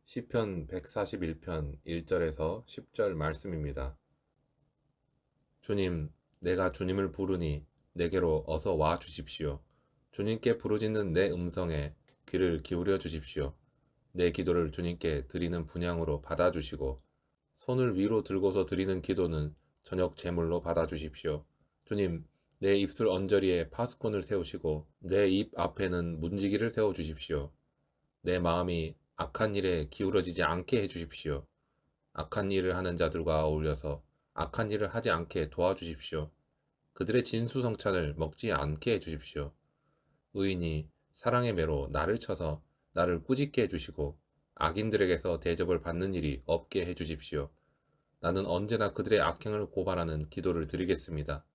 시편 141편 1절에서 10절 말씀입니다. 주님, 내가 주님을 부르니 내게로 어서 와 주십시오. 주님께 부르짖는 내 음성에 귀를 기울여 주십시오. 내 기도를 주님께 드리는 분향으로 받아주시고 손을 위로 들고서 드리는 기도는 저녁 제물로 받아주십시오. 주님, 내 입술 언저리에 파수꾼을 세우시고 내 입 앞에는 문지기를 세워주십시오. 내 마음이 악한 일에 기울어지지 않게 해주십시오. 악한 일을 하는 자들과 어울려서 악한 일을 하지 않게 도와주십시오. 그들의 진수성찬을 먹지 않게 해주십시오. 의인이 사랑의 매로 나를 쳐서 나를 꾸짖게 해주시고 악인들에게서 대접을 받는 일이 없게 해주십시오. 나는 언제나 그들의 악행을 고발하는 기도를 드리겠습니다.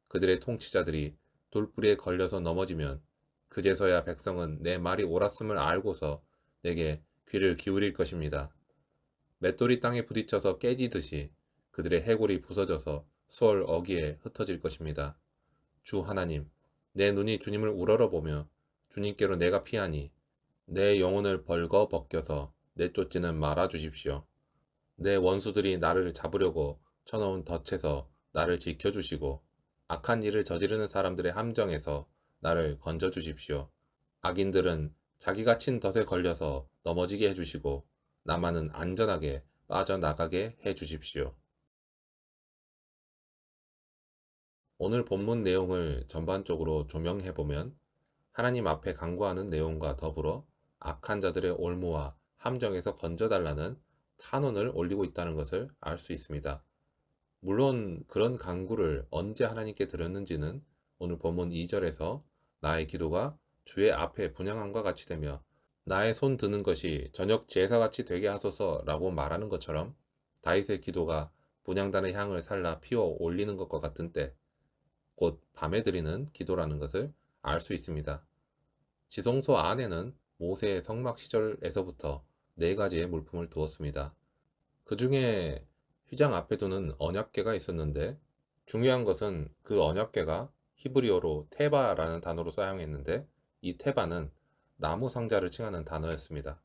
그들의 통치자들이 돌뿌리에 걸려서 넘어지면 그제서야 백성은 내 말이 옳았음을 알고서 내게 귀를 기울일 것입니다. 맷돌이 땅에 부딪혀서 깨지듯이 그들의 해골이 부서져서 수월 어귀에 흩어질 것입니다. 주 하나님, 내 눈이 주님을 우러러보며 주님께로 내가 피하니 내 영혼을 벌거 벗겨서 내쫓지는 말아 주십시오. 내 원수들이 나를 잡으려고 쳐놓은 덫에서 나를 지켜주시고 악한 일을 저지르는 사람들의 함정에서 나를 건져주십시오. 악인들은 자기가 친 덫에 걸려서 넘어지게 해주시고 나만은 안전하게 빠져나가게 해주십시오. 오늘 본문 내용을 전반적으로 조명해보면 하나님 앞에 간구하는 내용과 더불어 악한 자들의 올무와 함정에서 건져달라는 탄원을 올리고 있다는 것을 알 수 있습니다. 물론 그런 간구를 언제 하나님께 드렸는지는 오늘 본문 2절에서 나의 기도가 주의 앞에 분향함과 같이 되며 나의 손 드는 것이 저녁 제사같이 되게 하소서라고 말하는 것처럼 다윗의 기도가 분향단의 향을 살라 피워 올리는 것과 같은 때, 곧 밤에 드리는 기도라는 것을 알 수 있습니다. 지성소 안에는 모세의 성막 시절에서부터 4가지의 물품을 두었습니다. 그 중에 휘장 앞에 두는 언약궤가 있었는데 중요한 것은 그 언약궤가 히브리어로 테바라는 단어로 사용했는데 이 테바는 나무 상자를 칭하는 단어였습니다.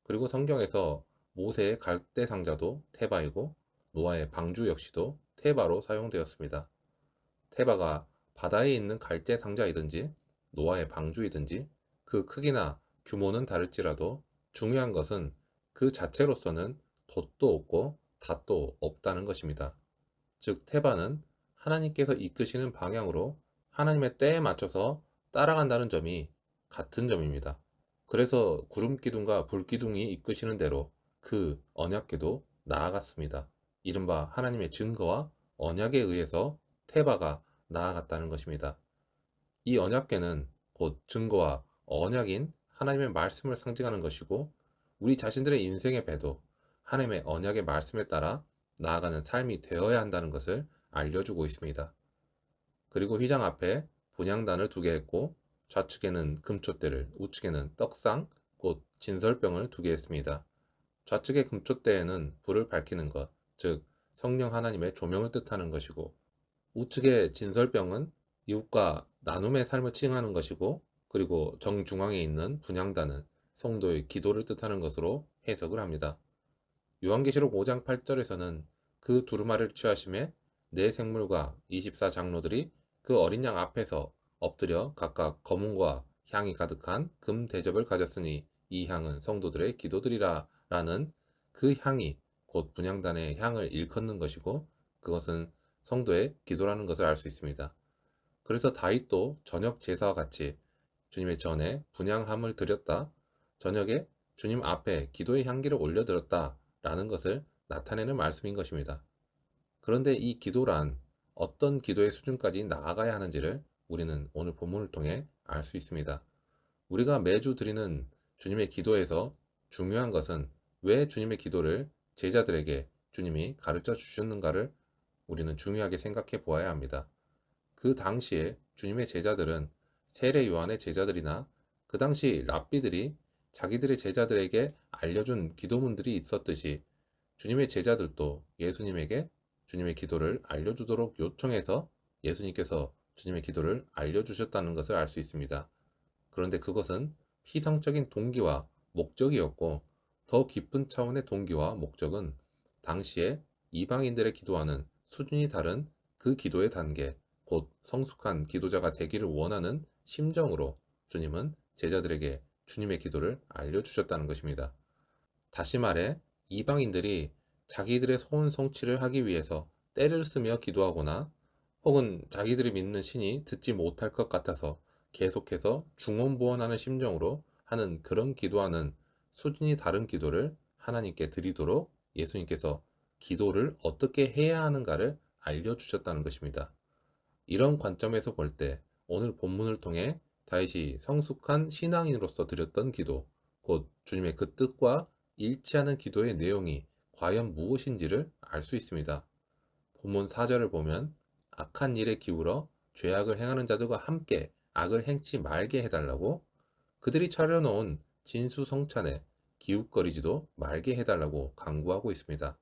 그리고 성경에서 모세의 갈대 상자도 테바이고 노아의 방주 역시도 테바로 사용되었습니다. 테바가 바다에 있는 갈대 상자이든지 노아의 방주이든지 그 크기나 규모는 다를지라도 중요한 것은 그 자체로서는 돛도 없고 닷도 없다는 것입니다. 즉 테바는 하나님께서 이끄시는 방향으로 하나님의 때에 맞춰서 따라간다는 점이 같은 점입니다. 그래서 구름기둥과 불기둥이 이끄시는 대로 그 언약궤도 나아갔습니다. 이른바 하나님의 증거와 언약에 의해서 테바가 나아갔다는 것입니다. 이 언약궤는 곧 증거와 언약인 하나님의 말씀을 상징하는 것이고 우리 자신들의 인생의 배도 하나님의 언약의 말씀에 따라 나아가는 삶이 되어야 한다는 것을 알려주고 있습니다. 그리고 휘장 앞에 분향단을 2개 했고 좌측에는 금촛대를, 우측에는 떡상, 곧 진설병을 2개 했습니다. 좌측의 금촛대에는 불을 밝히는 것, 즉 성령 하나님의 조명을 뜻하는 것이고 우측의 진설병은 이웃과 나눔의 삶을 칭하는 것이고 그리고 정중앙에 있는 분향단은 성도의 기도를 뜻하는 것으로 해석을 합니다. 요한계시록 5장 8절에서는 그 두루마리를 취하심에 네 생물과 24장로들이 그 어린 양 앞에서 엎드려 각각 검은과 향이 가득한 금 대접을 가졌으니 이 향은 성도들의 기도들이라 라는 그 향이 곧 분향단의 향을 일컫는 것이고 그것은 성도의 기도라는 것을 알 수 있습니다. 그래서 다윗도 저녁 제사와 같이 주님의 전에 분향함을 드렸다, 저녁에 주님 앞에 기도의 향기를 올려드렸다 라는 것을 나타내는 말씀인 것입니다. 그런데 이 기도란 어떤 기도의 수준까지 나아가야 하는지를 우리는 오늘 본문을 통해 알 수 있습니다. 우리가 매주 드리는 주님의 기도에서 중요한 것은 왜 주님의 기도를 제자들에게 주님이 가르쳐 주셨는가를 우리는 중요하게 생각해 보아야 합니다. 그 당시에 주님의 제자들은 세례 요한의 제자들이나 그 당시 랍비들이 자기들의 제자들에게 알려준 기도문들이 있었듯이 주님의 제자들도 예수님에게 주님의 기도를 알려주도록 요청해서 예수님께서 주님의 기도를 알려주셨다는 것을 알 수 있습니다. 그런데 그것은 피상적인 동기와 목적이었고 더 깊은 차원의 동기와 목적은 당시에 이방인들의 기도하는 수준이 다른 그 기도의 단계, 곧 성숙한 기도자가 되기를 원하는 심정으로 주님은 제자들에게 주님의 기도를 알려주셨다는 것입니다. 다시 말해 이방인들이 자기들의 소원 성취를 하기 위해서 떼를 쓰며 기도하거나 혹은 자기들이 믿는 신이 듣지 못할 것 같아서 계속해서 중언부언하는 심정으로 하는 그런 기도하는 수준이 다른 기도를 하나님께 드리도록 예수님께서 기도를 어떻게 해야 하는가를 알려주셨다는 것입니다. 이런 관점에서 볼 때 오늘 본문을 통해 다윗이 성숙한 신앙인으로서 드렸던 기도, 곧 주님의 그 뜻과 일치하는 기도의 내용이 과연 무엇인지를 알 수 있습니다. 본문 4절을 보면 악한 일에 기울어 죄악을 행하는 자들과 함께 악을 행치 말게 해달라고, 그들이 차려놓은 진수성찬에 기웃거리지도 말게 해달라고 강구하고 있습니다.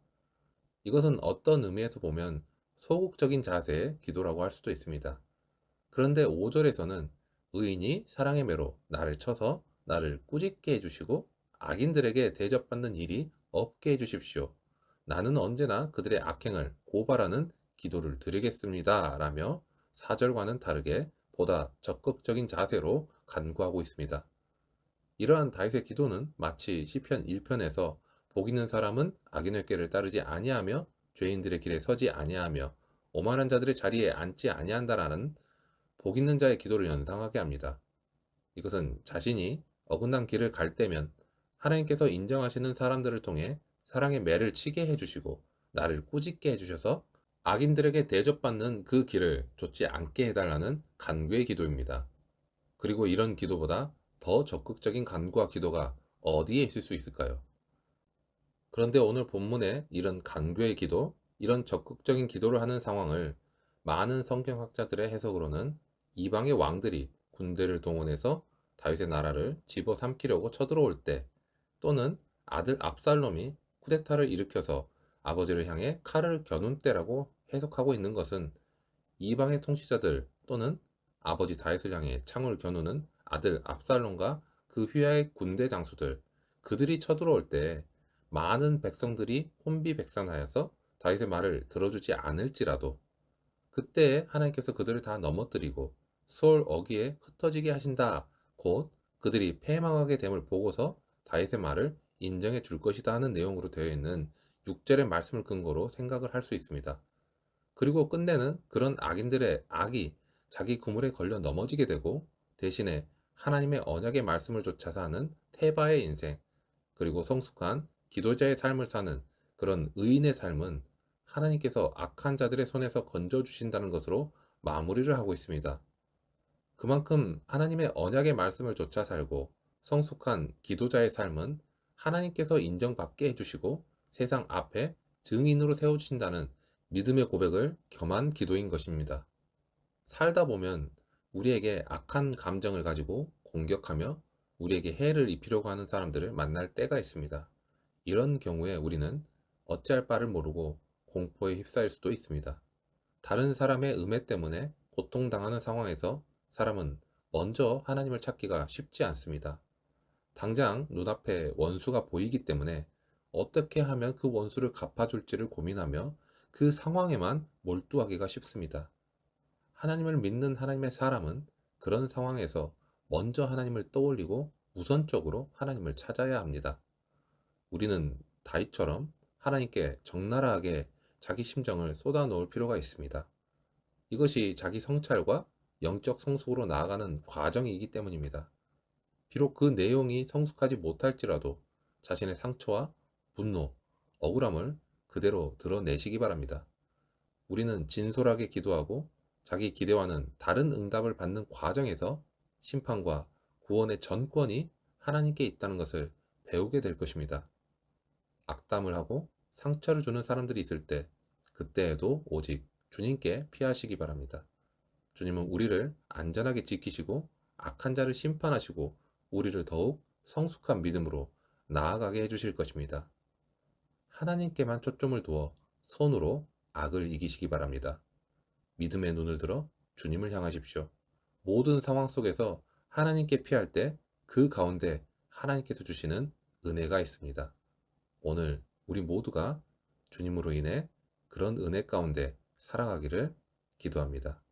이것은 어떤 의미에서 보면 소극적인 자세의 기도라고 할 수도 있습니다. 그런데 5절에서는 의인이 사랑의 매로 나를 쳐서 나를 꾸짖게 해주시고 악인들에게 대접받는 일이 없게 해주십시오. 나는 언제나 그들의 악행을 고발하는 기도를 드리겠습니다. 라며 4절과는 다르게 보다 적극적인 자세로 간구하고 있습니다. 이러한 다윗의 기도는 마치 시편 1편에서 복 있는 사람은 악인의 꾀를 따르지 아니하며 죄인들의 길에 서지 아니하며 오만한 자들의 자리에 앉지 아니한다라는 복 있는 자의 기도를 연상하게 합니다. 이것은 자신이 어긋난 길을 갈 때면 하나님께서 인정하시는 사람들을 통해 사랑의 매를 치게 해주시고 나를 꾸짖게 해주셔서 악인들에게 대접받는 그 길을 좇지 않게 해달라는 간구의 기도입니다. 그리고 이런 기도보다 더 적극적인 간구와 기도가 어디에 있을 수 있을까요? 그런데 오늘 본문에 이런 간구의 기도, 이런 적극적인 기도를 하는 상황을 많은 성경학자들의 해석으로는 이방의 왕들이 군대를 동원해서 다윗의 나라를 집어삼키려고 쳐들어올 때, 또는 아들 압살롬이 쿠데타를 일으켜서 아버지를 향해 칼을 겨눈 때라고 해석하고 있는 것은 이방의 통치자들 또는 아버지 다윗을 향해 창을 겨누는 아들 압살롬과 그 휘하의 군대 장수들, 그들이 쳐들어올 때 많은 백성들이 혼비백산하여서 다윗의 말을 들어주지 않을지라도 그때 하나님께서 그들을 다 넘어뜨리고 수월 어귀에 흩어지게 하신다. 곧 그들이 패망하게 됨을 보고서 다윗의 말을 인정해 줄 것이다 하는 내용으로 되어 있는 6절의 말씀을 근거로 생각을 할 수 있습니다. 그리고 끝내는 그런 악인들의 악이 자기 그물에 걸려 넘어지게 되고 대신에 하나님의 언약의 말씀을 좇아 사는 테바의 인생, 그리고 성숙한 기도자의 삶을 사는 그런 의인의 삶은 하나님께서 악한 자들의 손에서 건져주신다는 것으로 마무리를 하고 있습니다. 그만큼 하나님의 언약의 말씀을 좇아 살고 성숙한 기도자의 삶은 하나님께서 인정받게 해주시고 세상 앞에 증인으로 세워주신다는 믿음의 고백을 겸한 기도인 것입니다. 살다 보면 우리에게 악한 감정을 가지고 공격하며 우리에게 해를 입히려고 하는 사람들을 만날 때가 있습니다. 이런 경우에 우리는 어찌할 바를 모르고 공포에 휩싸일 수도 있습니다. 다른 사람의 음해 때문에 고통당하는 상황에서 사람은 먼저 하나님을 찾기가 쉽지 않습니다. 당장 눈앞에 원수가 보이기 때문에 어떻게 하면 그 원수를 갚아줄지를 고민하며 그 상황에만 몰두하기가 쉽습니다. 하나님을 믿는 하나님의 사람은 그런 상황에서 먼저 하나님을 떠올리고 우선적으로 하나님을 찾아야 합니다. 우리는 다윗처럼 하나님께 적나라하게 자기 심정을 쏟아놓을 필요가 있습니다. 이것이 자기 성찰과 영적 성숙으로 나아가는 과정이기 때문입니다. 비록 그 내용이 성숙하지 못할지라도 자신의 상처와 분노, 억울함을 그대로 드러내시기 바랍니다. 우리는 진솔하게 기도하고 자기 기대와는 다른 응답을 받는 과정에서 심판과 구원의 전권이 하나님께 있다는 것을 배우게 될 것입니다. 악담을 하고 상처를 주는 사람들이 있을 때 그때에도 오직 주님께 피하시기 바랍니다. 주님은 우리를 안전하게 지키시고 악한 자를 심판하시고 우리를 더욱 성숙한 믿음으로 나아가게 해주실 것입니다. 하나님께만 초점을 두어 선으로 악을 이기시기 바랍니다. 믿음의 눈을 들어 주님을 향하십시오. 모든 상황 속에서 하나님께 피할 때 그 가운데 하나님께서 주시는 은혜가 있습니다. 오늘 우리 모두가 주님으로 인해 그런 은혜 가운데 살아가기를 기도합니다.